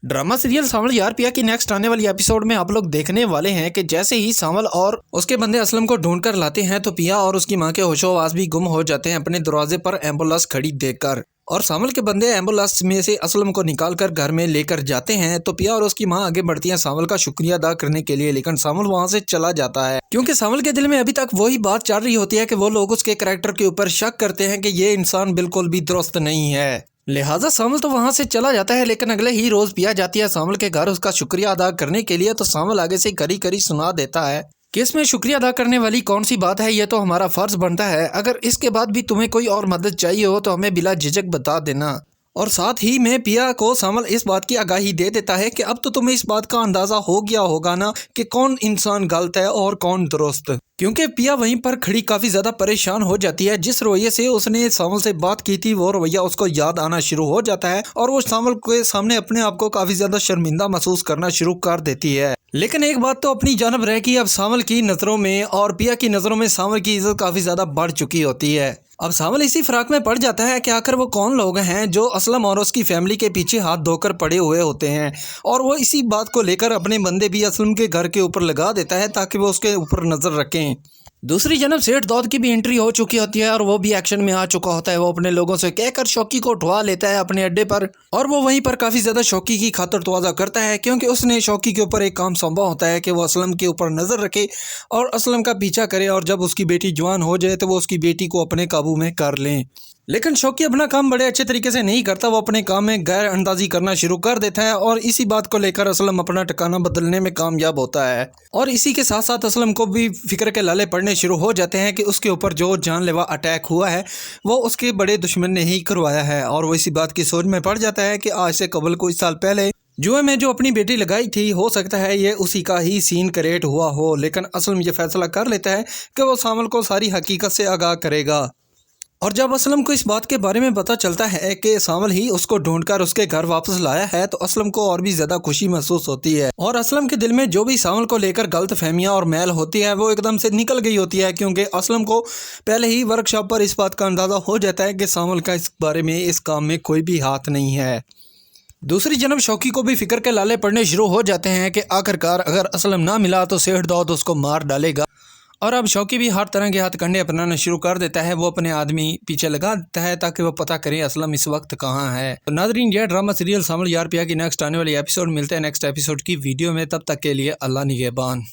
Drama serial सांवल यार पिया की नेक्स्ट आने वाली एपिसोड में आप लोग देखने वाले हैं कि जैसे ही सांवल और उसके बंदे असलम को ढूंढ कर लाते हैं तो पिया और उसकी मां के होशो-हवास भी गुम हो जाते हैं अपने दरवाजे पर एम्बुलेंस खड़ी देखकर। और सांवल के बंदे एम्बुलेंस में से असलम को निकाल कर घर में लेकर जाते हैं तो पिया और उसकी मां आगे बढ़ती हैं सांवल का शुक्रिया अदा करने के लिए, लेकिन सांवल वहां से चला जाता है क्योंकि सांवल के दिल में अभी तक वही बात चल रही होती है कि वो लोग उसके कैरेक्टर के ऊपर शक करते हैं कि ये इंसान बिल्कुल भी दुरुस्त नहीं है। लिहाजा सांवल तो वहां से चला जाता है, लेकिन अगले ही रोज पिया जाती है सांवल के घर उसका शुक्रिया अदा करने के लिए। तो सांवल आगे से करी करी सुना देता है कि इसमें शुक्रिया अदा करने वाली कौन सी बात है, ये तो हमारा फर्ज बनता है। अगर इसके बाद भी तुम्हें कोई और मदद चाहिए हो तो हमें बिला झिझक बता देना। और साथ ही में पिया को सांवल इस बात की आगाही दे देता है कि अब तो तुम्हें इस बात का अंदाजा हो गया होगा ना कि कौन इंसान गलत है और कौन दुरुस्त। क्योंकि पिया वहीं पर खड़ी काफी ज्यादा परेशान हो जाती है। जिस रवैये से उसने सांवल से बात की थी वो रवैया उसको याद आना शुरू हो जाता है और वो सांवल के सामने अपने आप को काफी ज्यादा शर्मिंदा महसूस करना शुरू कर देती है। लेकिन एक बात तो अपनी जानब रह कि अब सांवल की नजरों में और पिया की नजरों में सांवल की इज्जत काफी ज्यादा बढ़ चुकी होती है। अब सांवल इसी फिराक में पड़ जाता है कि आखिर वो कौन लोग हैं जो असलम और उसकी फैमिली के पीछे हाथ धोकर पड़े हुए होते हैं, और वो इसी बात को लेकर अपने बंदे भी असलम के घर के ऊपर लगा देता है ताकि वो उसके ऊपर नजर रखें। दूसरी जानब सेठ दौद की भी एंट्री हो चुकी होती है और वो भी एक्शन में आ चुका होता है। वो अपने लोगों से कहकर शौकी को उठवा लेता है अपने अड्डे पर, और वो वहीं पर काफी ज्यादा शौकी की खातर तवाज़ा करता है क्योंकि उसने शौकी के ऊपर एक काम सौंपा होता है कि वो असलम के ऊपर नजर रखे और असलम का पीछा करे, और जब उसकी बेटी जवान हो जाए तो वो उसकी बेटी को अपने काबू में कर लें। लेकिन शौकी अपना काम बड़े अच्छे तरीके से नहीं करता, वो अपने काम में गैर अंदाजी करना शुरू कर देता है और इसी बात को लेकर असलम अपना ठिकाना बदलने में कामयाब होता है। और इसी के साथ साथ असलम को भी फिक्र के लाले पड़ने शुरू हो जाते हैं कि उसके ऊपर जो जानलेवा अटैक हुआ है वो उसके बड़े दुश्मन ने ही करवाया है, और वो इसी बात की सोच में पड़ जाता है कि आज से कबल कुछ साल पहले जुए में जो अपनी बेटी लगाई थी हो सकता है ये उसी का ही सीन क्रिएट हुआ हो। लेकिन असलम ये फैसला कर लेता है कि वो सांवल को सारी हकीकत से आगाह करेगा। और जब असलम को इस बात के बारे में पता चलता है कि सांवल ही उसको ढूंढकर उसके घर वापस लाया है तो असलम को और भी ज़्यादा खुशी महसूस होती है, और असलम के दिल में जो भी सांवल को लेकर गलत फहमियाँ और मैल होती है वो एकदम से निकल गई होती है, क्योंकि असलम को पहले ही वर्कशॉप पर इस बात का अंदाज़ा हो जाता है कि सांवल का इस बारे में इस काम में कोई भी हाथ नहीं है। दूसरी जानब शौकी को भी फिक्र के लाले पड़ने शुरू हो जाते हैं कि आखिरकार अगर असलम ना मिला तो सेठ दौद उसको मार डालेगा, और अब शौकी भी हर तरह के हथकंडे अपनाना शुरू कर देता है। वो अपने आदमी पीछे लगा देता है ताकि वो पता करे असलम इस वक्त कहाँ है। तो नादरीन, यह ड्रामा सीरियल सांवल यार पिया की नेक्स्ट आने वाली एपिसोड मिलते हैं नेक्स्ट एपिसोड की वीडियो में। तब तक के लिए अल्लाह निगहबान।